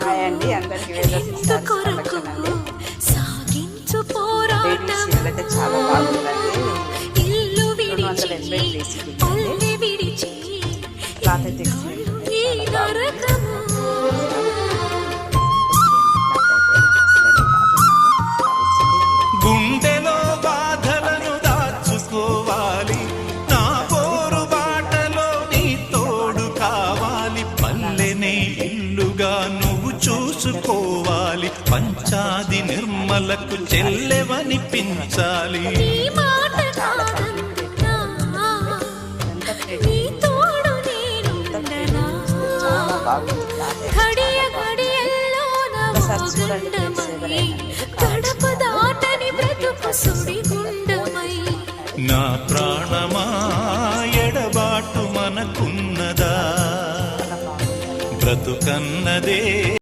Hi అండి, అందరికి అయితే చాలా బాగుందండి. 280 క్లాత్ అయితే గుండెలో బాధలను దాచుకోవాలి, నా పోరు బాటలో నీ తోడు కావాలి, పల్లెనే ఇల్లుగా నువ్వు చూసుకోవాలి, పంచాది నిర్మలకు చెల్లెవనిపించాలి. నా ప్రాణమా ఎడబాటు మనకున్నదా, బ్రతుకన్నదే